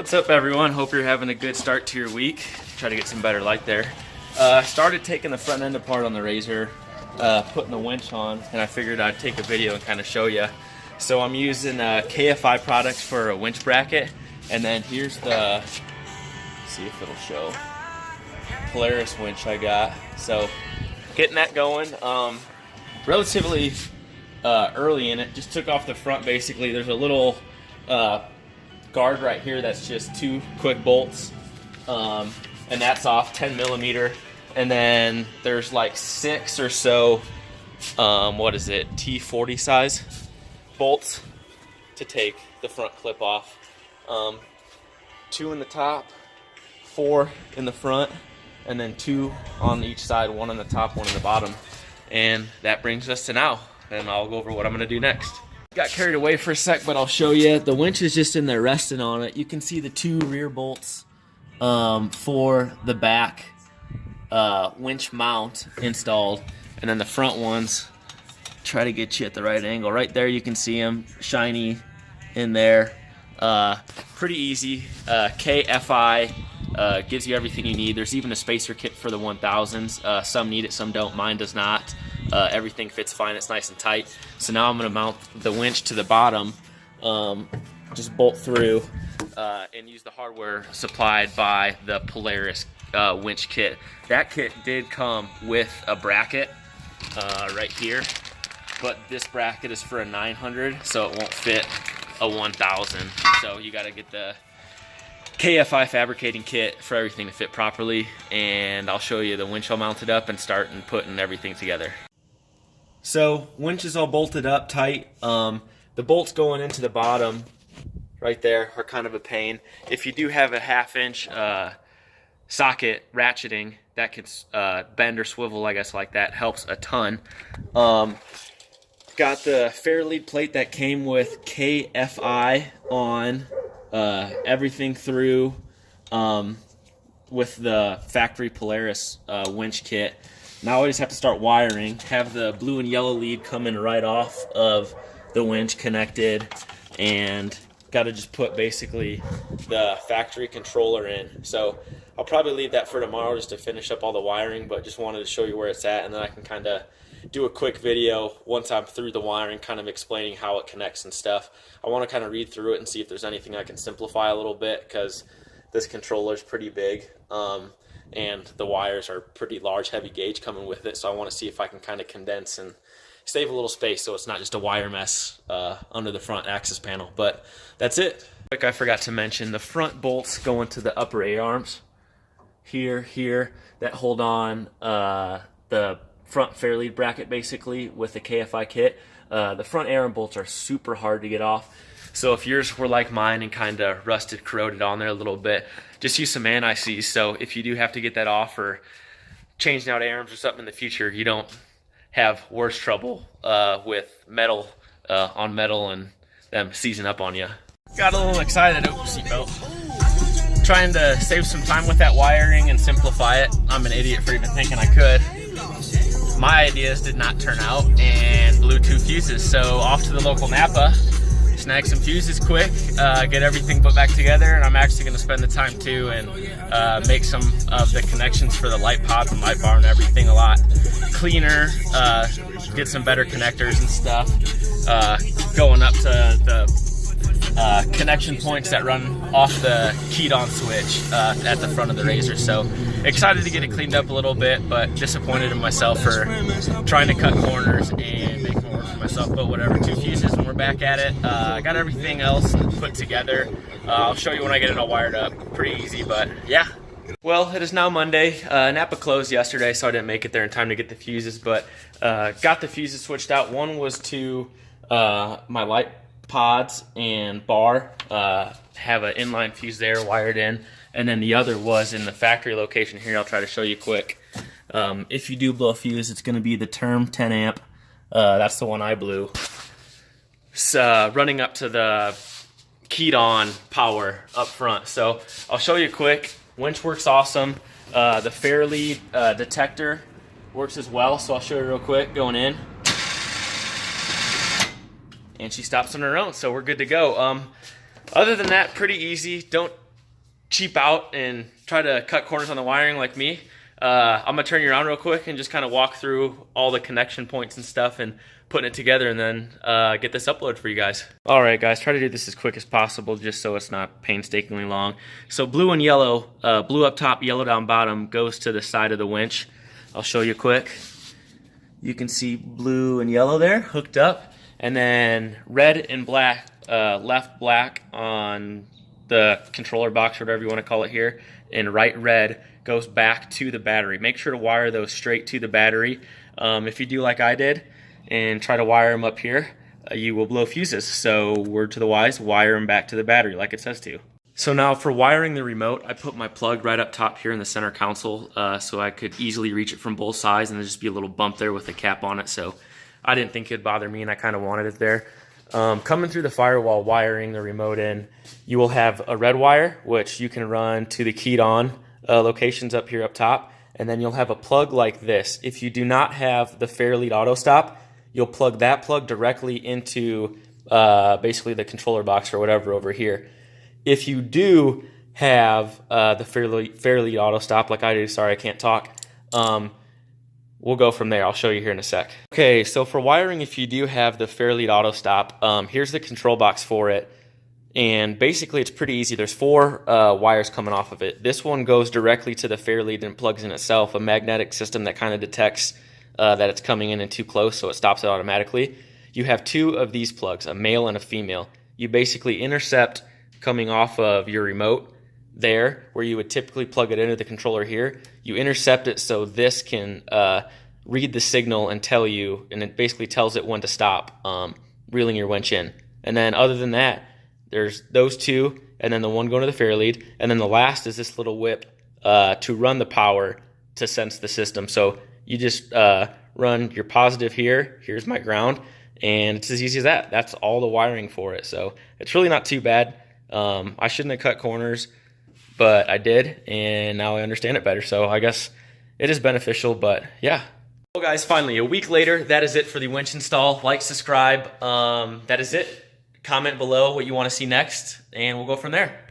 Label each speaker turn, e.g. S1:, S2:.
S1: What's up, everyone? Hope you're having a good start to your week. Try to get some better light there. Started taking the front end apart on the RZR, putting the winch on, and I figured I'd take a video and kind of show you. So I'm using KFI Products for a winch bracket, and then here's the, see if it'll show, Polaris winch I got. So getting that going, relatively early in it. Just took off the front basically. There's a little guard right here that's just 2 quick bolts, and that's off 10 millimeter. And then there's like 6 or so what is it, T40 size bolts to take the front clip off. 2 in the top, 4 in the front, and then 2 on each side, 1 on the top, 1 on the bottom. And that brings us to now, and I'll go over what I'm gonna do next. Got carried away for a sec, but I'll show you. The winch is just in there resting on it. You can see the 2 rear bolts for the back winch mount installed, and then the front ones, try to get you at the right angle. Right there you can see them shiny in there. Pretty easy. KFI gives you everything you need. There's even a spacer kit for the 1000s. Some need it, some don't. Mine does not. Everything fits fine. It's nice and tight. So now I'm going to mount the winch to the bottom, just bolt through, and use the hardware supplied by the Polaris winch kit. That kit did come with a bracket right here, but this bracket is for a 900, so it won't fit a 1000. So you got to get the KFI fabricating kit for everything to fit properly, and I'll show you the winch all mounted up and start and putting everything together. So winch is all bolted up tight. The bolts going into the bottom right there are kind of a pain. If you do have a 1/2 inch socket ratcheting, that could bend or swivel, I guess, like that, helps a ton. Got the fair lead plate that came with KFI on, everything through with the factory Polaris winch kit. Now I just have to start wiring. Have the blue and yellow lead coming right off of the winch connected, and got to just put basically the factory controller in. So I'll probably leave that for tomorrow just to finish up all the wiring, but just wanted to show you where it's at, and then I can kind of do a quick video once I'm through the wiring, kind of explaining how it connects and stuff. I want to kind of read through it and see if there's anything I can simplify a little bit, because this controller is pretty big, and the wires are pretty large, heavy gauge coming with it. So I want to see if I can kind of condense and save a little space so it's not just a wire mess under the front access panel. But that's it. Quick, I forgot to mention the front bolts go into the upper A-arms here that hold on the front fair lead bracket basically with the KFI kit. The front A-arm bolts are super hard to get off. So if yours were like mine and kind of rusted, corroded on there a little bit, just use some anti-seize. So if you do have to get that off or changing out A-arms or something in the future, you don't have worse trouble with metal on metal and them seizing up on you. Got a little excited. Oh, seatbelt. Trying to save some time with that wiring and simplify it. I'm an idiot for even thinking I could. My ideas did not turn out and blew 2 fuses. So off to the local Napa, snag some fuses quick, get everything put back together, and I'm actually going to spend the time too and make some of the connections for the light pods and light bar and everything a lot cleaner, get some better connectors and stuff, going up to the connection points that run off the keyed on switch at the front of the RZR. So excited to get it cleaned up a little bit, but disappointed in myself for trying to cut corners and make more work for myself, but whatever. 2 fuses and we're back at it. Got everything else put together. I'll show you when I get it all wired up. Pretty easy, but yeah. Well, it is now Monday. Napa closed yesterday, so I didn't make it there in time to get the fuses, but got the fuses switched out. One was to my light pods and bar, have an inline fuse there wired in, and then the other was in the factory location here. I'll try to show you quick. If you do blow a fuse, it's going to be the term 10 amp. That's the one I blew. It's running up to the keyed on power up front. So I'll show you quick. Winch works awesome. The fair lead detector works as well, so I'll show you real quick going in. And she stops on her own, so we're good to go. Other than that, pretty easy. Don't cheap out and try to cut corners on the wiring like me, I'm gonna turn you around real quick and just kind of walk through all the connection points and stuff and putting it together, and then get this uploaded for you guys. All right, guys, try to do this as quick as possible just so it's not painstakingly long. So blue and yellow, blue up top, yellow down bottom, goes to the side of the winch. I'll show you quick. You can see blue and yellow there hooked up, and then red and black, left black on the controller box, or whatever you want to call it here, and right red goes back to the battery. Make sure to wire those straight to the battery. If you do like I did and try to wire them up here, you will blow fuses. So word to the wise, wire them back to the battery like it says to. So now for wiring the remote, I put my plug right up top here in the center console, so I could easily reach it from both sides, and there'd just be a little bump there with a cap on it. So I didn't think it'd bother me, and I kind of wanted it there. Coming through the firewall, wiring the remote in, you will have a red wire, which you can run to the keyed on locations up here up top, and then you'll have a plug like this. If you do not have the Fairlead auto stop, you'll plug that plug directly into basically the controller box or whatever over here. If you do have the Fairlead auto stop like I do, sorry I can't talk, we'll go from there. I'll show you here in a sec. Okay, so for wiring, if you do have the Fairlead auto stop, here's the control box for it. And basically it's pretty easy. There's 4 wires coming off of it. This one goes directly to the Fairlead and plugs in itself, a magnetic system that kind of detects that it's coming in and too close, so it stops it automatically. You have 2 of these plugs, a male and a female. You basically intercept coming off of your remote there, where you would typically plug it into the controller here. You intercept it so this can read the signal and tell you, and it basically tells it when to stop reeling your winch in. And then other than that, there's those 2, and then the one going to the Fairlead, and then the last is this little whip to run the power to sense the system. So you just run your positive here, here's my ground, and it's as easy as that. That's all the wiring for it. So it's really not too bad. I shouldn't have cut corners, but I did, and now I understand it better. So I guess it is beneficial, but yeah. Well guys, finally, a week later, that is it for the winch install. Like, subscribe, that is it. Comment below what you want to see next, and we'll go from there.